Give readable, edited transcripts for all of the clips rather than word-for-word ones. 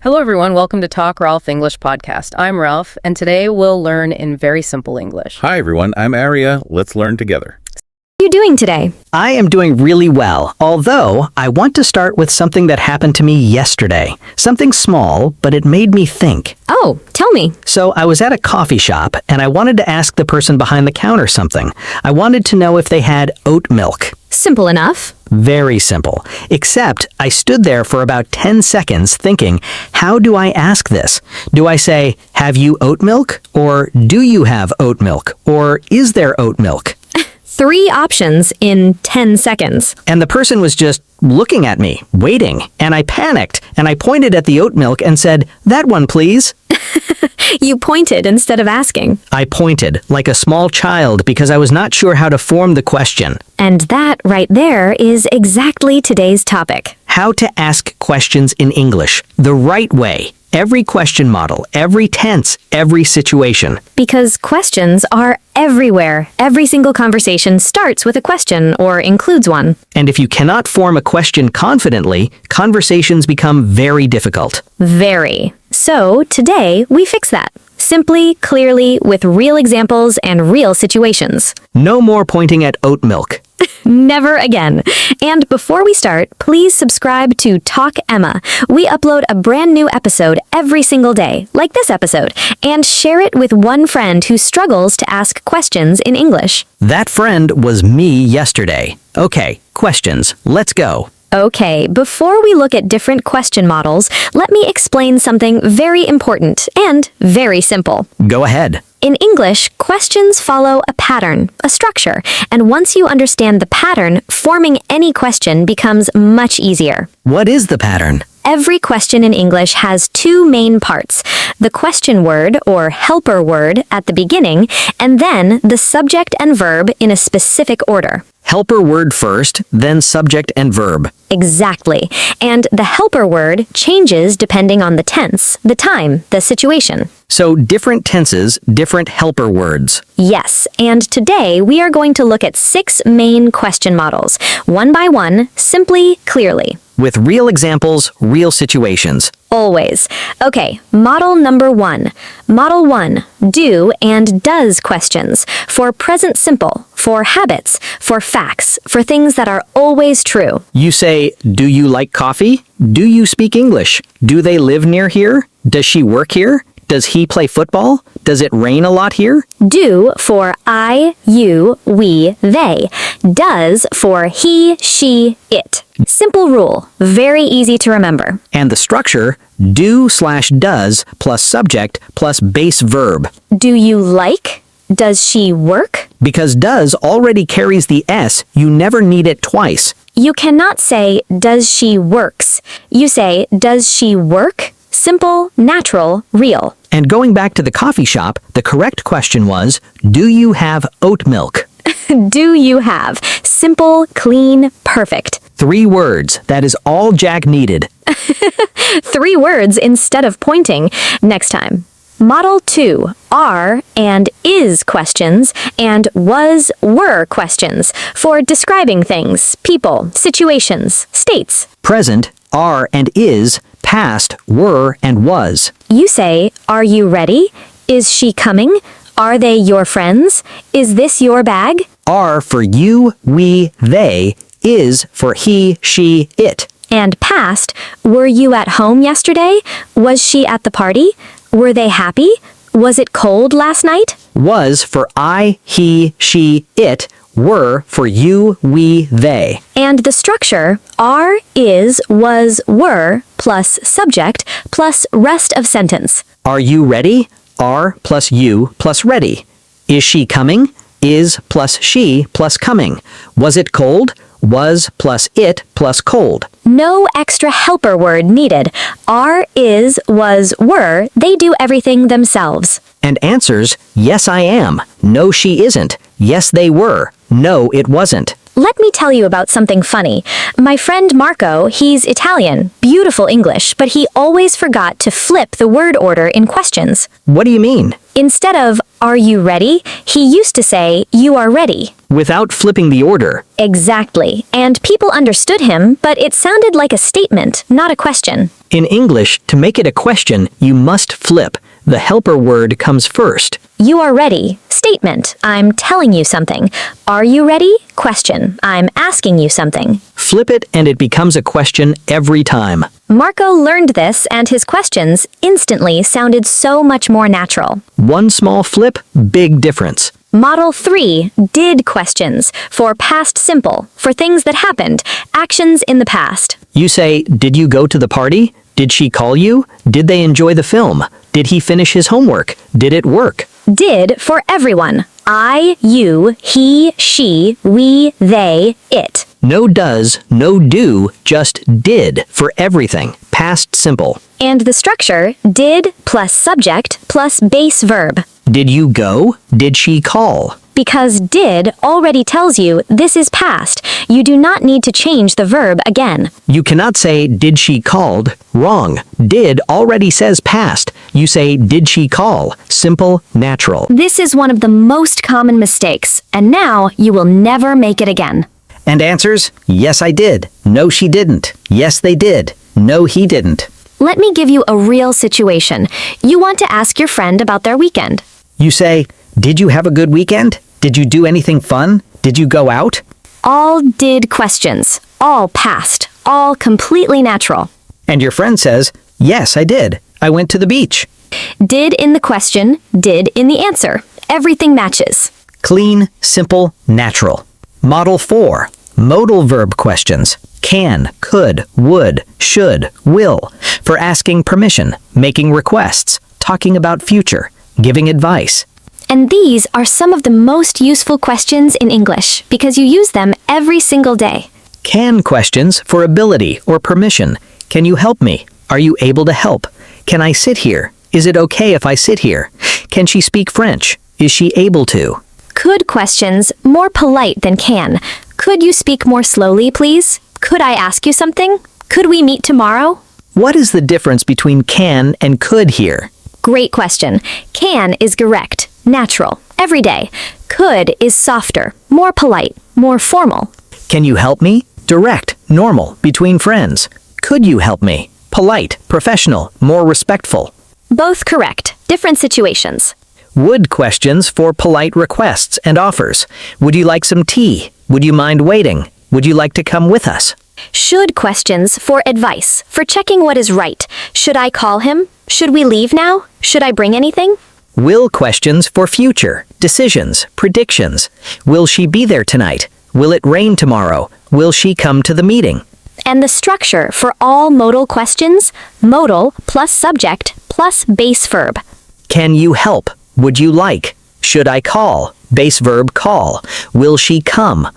Hello, everyone. Welcome to Talk Ralph English Podcast. I'm Ralph, and today we'll learn in very simple English. Hi, everyone. I'm Aria. Let's learn together. How are you doing today? I am doing really well, although I want to start with something that happened to me yesterday. Something small, but it made me think. Oh, tell me. So I was at a coffee shop, and I wanted to ask the person behind the counter something. I wanted to know if they had oat milk. Simple enough. Very simple. Except I stood there for about 10 seconds thinking, how do I ask this? Do I say, have you oat milk? Or do you have oat milk? Or is there oat milk? 3 options in 10 seconds. And the person was just looking at me, waiting, and I panicked, and I pointed at the oat milk and said, that one, please. You pointed instead of asking. I pointed, like a small child, because I was not sure how to form the question. And that right there is exactly today's topic. How to ask questions in English, the right way. Every question model, every tense, every situation. Because questions are everywhere. Every single conversation starts with a question or includes one. And if you cannot form a question confidently, conversations become very difficult. Very. So today we fix that. Simply, clearly, with real examples and real situations. No more pointing at oat milk. Never again. And before we start, please subscribe to Talk Emma. We upload a brand new episode every single day, like this episode, and share it with one friend who struggles to ask questions in English. That friend was me yesterday. Okay, questions. Let's go. Okay, before we look at different question models, let me explain something very important and very simple. Go ahead. In English, questions follow a pattern, a structure, and once you understand the pattern, forming any question becomes much easier. What is the pattern? Every question in English has 2 main parts, the question word or helper word at the beginning, and then the subject and verb in a specific order. Helper word first, then subject and verb. Exactly. And the helper word changes depending on the tense, the time, the situation. So different tenses, different helper words. Yes, and today we are going to look at 6 main question models, one by one, simply, clearly. With real examples, real situations. Always. Okay, model number 1. Model 1, do and does questions. For present simple, for habits, for facts, for things that are always true. You say, do you like coffee? Do you speak English? Do they live near here? Does she work here? Does he play football? Does it rain a lot here? Do for I, you, we, they. Does for he, she, it. Simple rule. Very easy to remember. And the structure, do/does plus subject plus base verb. Do you like? Does she work? Because does already carries the S, you never need it twice. You cannot say, does she works. You say, does she work? Simple, natural, real. And going back to the coffee shop, the correct question was, do you have oat milk? Do you have? Simple, clean, perfect. 3 words. That is all Jack needed. 3 words instead of pointing. Next time. Model 2, are and is questions and was, were questions for describing things, people, situations, states. Present, are and is, past, were and was. You say, are you ready? Is she coming? Are they your friends? Is this your bag? Are for you, we, they. Is for he, she, it. And past, were you at home yesterday? Was she at the party? Were they happy? Was it cold last night? Was for I, he, she, it. Were for you, we, they. And the structure, are, is, was, were, plus subject, plus rest of sentence. Are you ready? Are plus you plus ready. Is she coming? Is plus she plus coming. Was it cold? Was plus it plus cold. No extra helper word needed. Are, is, was, were, they do everything themselves. And answers, yes I am. No she isn't. Yes they were. No it wasn't. Let me tell you about something funny. My friend Marco, he's Italian, beautiful English, but he always forgot to flip the word order in questions. What do you mean? Instead of, "Are you ready?" he used to say, "You are ready." Without flipping the order. Exactly. And people understood him, but it sounded like a statement, not a question. In English, to make it a question, you must flip. The helper word comes first. You are ready. Statement. I'm telling you something. Are you ready? Question. I'm asking you something. Flip it and it becomes a question every time. Marco learned this, and his questions instantly sounded so much more natural. One small flip, big difference. Model 3, did questions, for past simple, for things that happened, actions in the past. You say, did you go to the party? Did she call you? Did they enjoy the film? Did he finish his homework? Did it work? Did for everyone. I, you, he, she, we, they, it. No does, no do, just did for everything. Past simple. And the structure, did plus subject plus base verb. Did you go? Did she call? Because did already tells you this is past. You do not need to change the verb again. You cannot say, did she called? Wrong. Did already says past. You say, did she call? Simple, natural. This is one of the most common mistakes, and now you will never make it again. And answers? Yes, I did. No, she didn't. Yes, they did. No, he didn't. Let me give you a real situation. You want to ask your friend about their weekend. You say, did you have a good weekend? Did you do anything fun? Did you go out? All did questions. All past. All completely natural. And your friend says, yes, I did. I went to the beach. Did in the question, did in the answer. Everything matches. Clean, simple, natural. Model 4. Modal verb questions. Can, could, would, should, will. For asking permission, making requests, talking about future, giving advice. And these are some of the most useful questions in English because you use them every single day. Can questions for ability or permission. Can you help me? Are you able to help? Can I sit here? Is it okay if I sit here? Can she speak French? Is she able to? Could questions, more polite than can. Could you speak more slowly, please? Could I ask you something? Could we meet tomorrow? What is the difference between can and could here? Great question. Can is direct, natural, everyday. Could is softer, more polite, more formal. Can you help me? Direct, normal, between friends. Could you help me? Polite, professional, more respectful. Both correct, different situations. Would questions for polite requests and offers. Would you like some tea? Would you mind waiting? Would you like to come with us? Should questions for advice, for checking what is right. Should I call him? Should we leave now? Should I bring anything? Will questions for future, decisions, predictions. Will she be there tonight? Will it rain tomorrow? Will she come to the meeting? And the structure for all modal questions, modal plus subject plus base verb. Can you help? Would you like? Should I call? Base verb call. Will she come?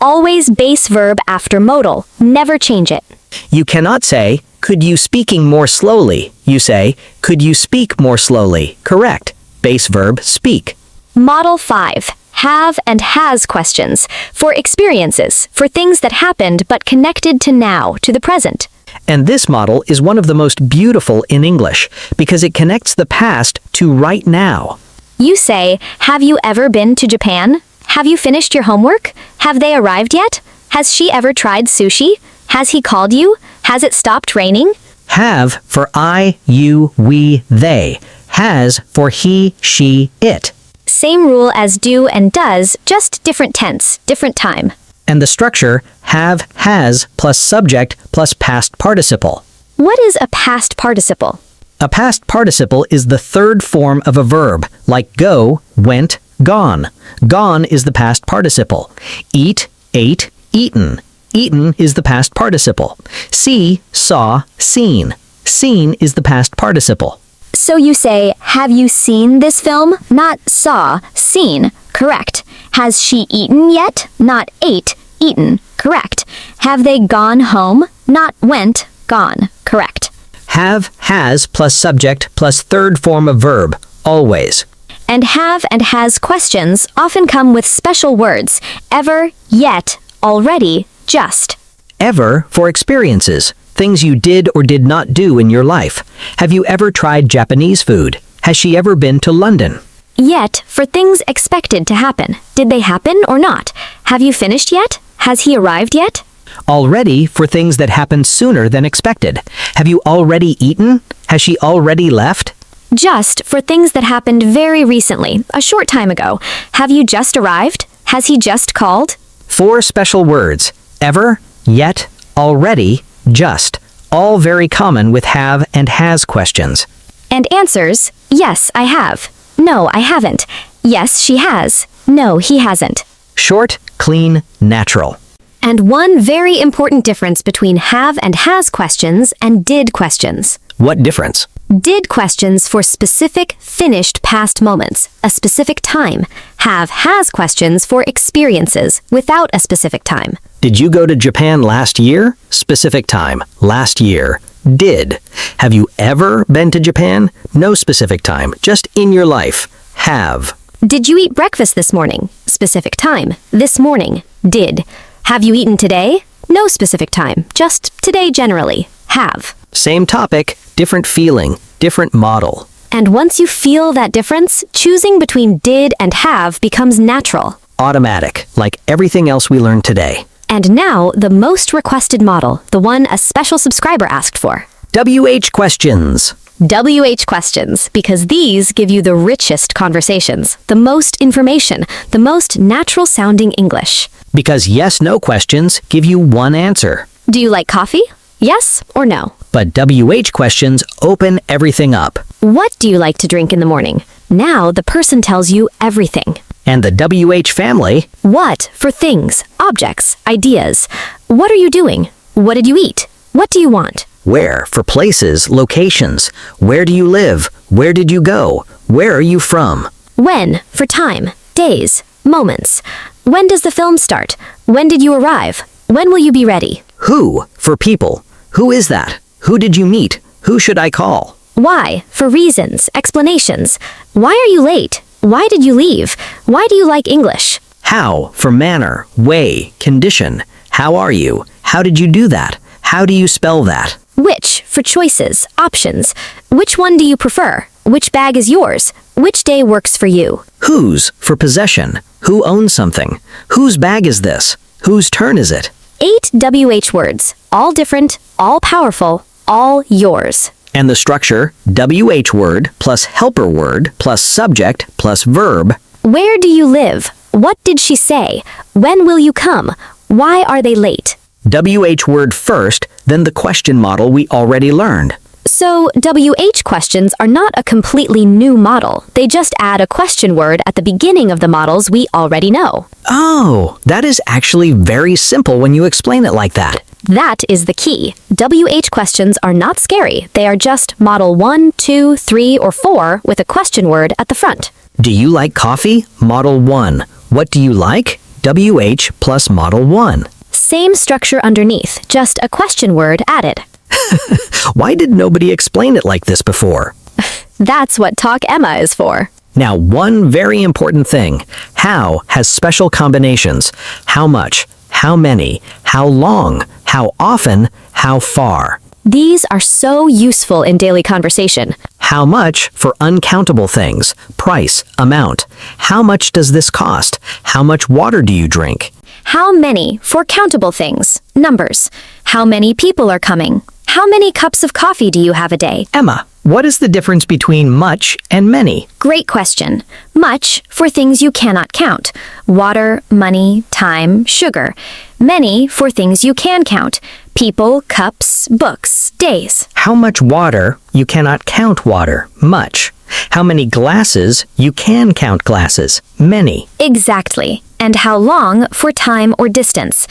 Always base verb after modal. Never change it. You cannot say, could you speaking more slowly? You say, could you speak more slowly? Correct. Base verb speak. Model 5. Have and has questions. For experiences, for things that happened but connected to now, to the present. And this model is one of the most beautiful in English because it connects the past to right now. You say, have you ever been to Japan? Have you finished your homework? Have they arrived yet? Has she ever tried sushi? Has he called you? Has it stopped raining? Have for I, you, we, they. Has for he, she, it. Same rule as do and does, just different tense, different time. And the structure, have, has, plus subject, plus past participle. What is a past participle? A past participle is the third form of a verb, like go, went, gone. Gone is the past participle. Eat, ate, eaten. Eaten is the past participle. See, saw, seen. Seen is the past participle. So you say, have you seen this film? Not saw, seen. Correct. Has she eaten yet? Not ate, eaten. Correct. Have they gone home? Not went, gone. Correct. Have, has, plus subject, plus third form of verb. Always. And have and has questions often come with special words. Ever, yet, already, just. Ever for experiences, things you did or did not do in your life. Have you ever tried Japanese food? Has she ever been to London? Yet for things expected to happen. Did they happen or not? Have you finished yet? Has he arrived yet? Already for things that happened sooner than expected. Have you already eaten? Has she already left? Just for things that happened very recently, a short time ago. Have you just arrived? Has he just called? 4 special words. Ever, yet, already, just. All very common with have and has questions. And answers, yes, I have. No, I haven't. Yes, she has. No, he hasn't. Short, clean, natural. And one very important difference between have and has questions and did questions. What difference? Did questions for specific, finished past moments, a specific time. Have has questions for experiences without a specific time. Did you go to Japan last year? Specific time. Last year. Did. Have you ever been to Japan? No specific time. Just in your life. Have. Did you eat breakfast this morning? Specific time. This morning. Did. Have you eaten today? No specific time. Just today generally. Have. Same topic, different feeling, different model. And once you feel that difference, choosing between did and have becomes natural. Automatic, like everything else we learned today. And now, the most requested model, the one a special subscriber asked for. WH questions. WH questions, because these give you the richest conversations, the most information, the most natural-sounding English. Because yes-no questions give you one answer. Do you like coffee? Yes or no? But WH questions open everything up. What do you like to drink in the morning? Now the person tells you everything. And the WH family. What for things, objects, ideas. What are you doing? What did you eat? What do you want? Where for places, locations. Where do you live? Where did you go? Where are you from? When for time, days, moments. When does the film start? When did you arrive? When will you be ready? Who for people. Who is that? Who did you meet? Who should I call? Why for reasons, explanations. Why are you late? Why did you leave? Why do you like English? How for manner, way, condition. How are you? How did you do that? How do you spell that? Which for choices, options. Which one do you prefer? Which bag is yours? Which day works for you? Whose for possession. Who owns something? Whose bag is this? Whose turn is it? 8 WH words, all different, all powerful, all yours. And the structure, WH word plus helper word plus subject plus verb. Where do you live? What did she say? When will you come? Why are they late? WH word first, then the question model we already learned. So, WH questions are not a completely new model. They just add a question word at the beginning of the models we already know. Oh, that is actually very simple when you explain it like that. That is the key. WH questions are not scary. They are just model 1, 2, 3, or 4 with a question word at the front. Do you like coffee? Model 1. What do you like? WH plus model 1. Same structure underneath, just a question word added. Why did nobody explain it like this before? That's what Talk Emma is for. Now, one very important thing. How has special combinations. How much, how many, how long, how often, how far. These are so useful in daily conversation. How much for uncountable things. Price, amount. How much does this cost? How much water do you drink? How many for countable things, numbers. How many people are coming? How many cups of coffee do you have a day? Emma, what is the difference between much and many? Great question. Much for things you cannot count. Water, money, time, sugar. Many for things you can count. People, cups, books, days. How much water? You cannot count water. Much. How many glasses? You can count glasses. Many. Exactly. And how long for time or distance.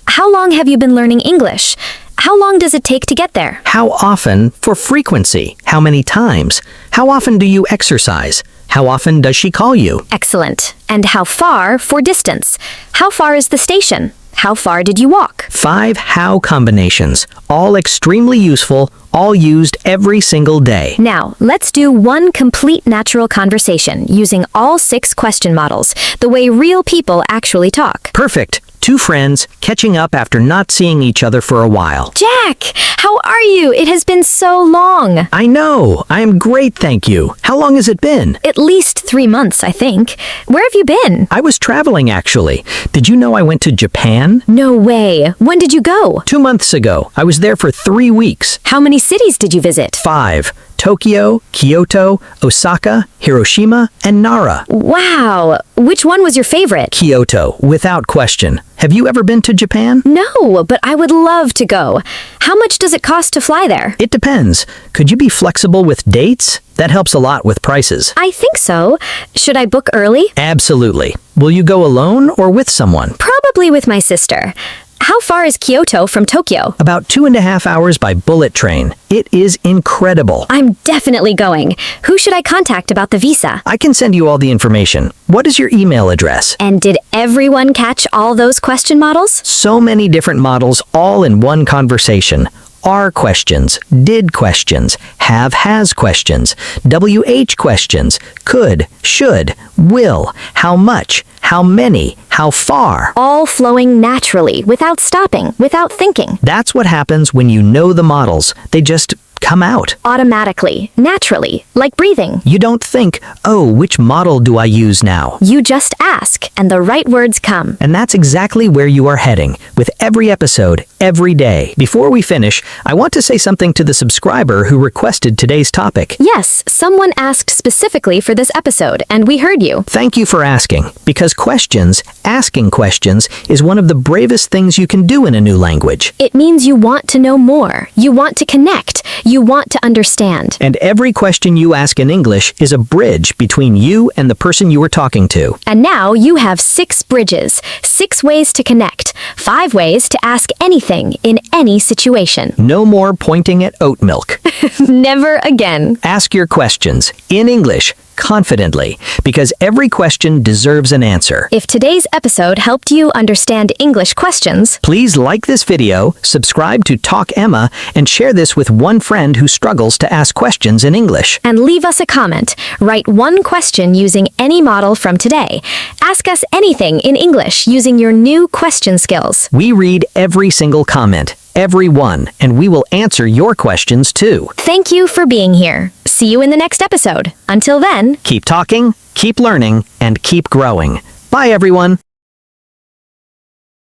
How long have you been learning English? How long does it take to get there? How often for frequency? How many times? How often do you exercise? How often does she call you? Excellent. And how far for distance? How far is the station? How far did you walk? 5 how combinations, all extremely useful, all used every single day. Now, let's do one complete natural conversation using all 6 question models, the way real people actually talk. Perfect. Two friends catching up after not seeing each other for a while. Jack, how are you? It has been so long. I know. I am great, thank you. How long has it been? At least 3 months, I think. Where have you been? I was traveling, actually. Did you know I went to Japan? No way. When did you go? 2 months ago. I was there for 3 weeks. How many cities did you visit? 5. Tokyo, Kyoto, Osaka, Hiroshima, and Nara. Wow. Which one was your favorite? Kyoto, without question. Have you ever been to Japan? No, but I would love to go. How much does it cost to fly there? It depends. Could you be flexible with dates? That helps a lot with prices. I think so. Should I book early? Absolutely. Will you go alone or with someone? Probably with my sister. How far is Kyoto from Tokyo? About 2.5 hours by bullet train. It is incredible. I'm definitely going. Who should I contact about the visa? I can send you all the information. What is your email address? And did everyone catch all those question models? So many different models all in one conversation. Are questions, did questions, have-has questions, WH questions, could, should, will, how much, how many, how far. All flowing naturally, without stopping, without thinking. That's what happens when you know the models. They just come out. Automatically, naturally, like breathing. You don't think, oh, which model do I use now? You just ask, and the right words come. And that's exactly where you are heading, with every episode, every day. Before we finish, I want to say something to the subscriber who requested today's topic. Yes, someone asked specifically for this episode, and we heard you. Thank you for asking, because asking questions, is one of the bravest things you can do in a new language. It means you want to know more. You want to connect. You want to understand. And every question you ask in English is a bridge between you and the person you are talking to. And now you have 6 bridges, 6 ways to connect, 5 ways to ask anything in any situation. No more pointing at oat milk. Never again. Ask your questions in English confidently, because every question deserves an answer. If today's episode helped you understand English questions, please like this video, subscribe to Talk Emma, and share this with one friend who struggles to ask questions in English. And leave us a comment. Write one question using any model from today. Ask us anything in English using your new question skills. We read every single comment, every one, and we will answer your questions too. Thank you for being here. See you in the next episode. Until then, keep talking, keep learning, and keep growing. Bye, everyone.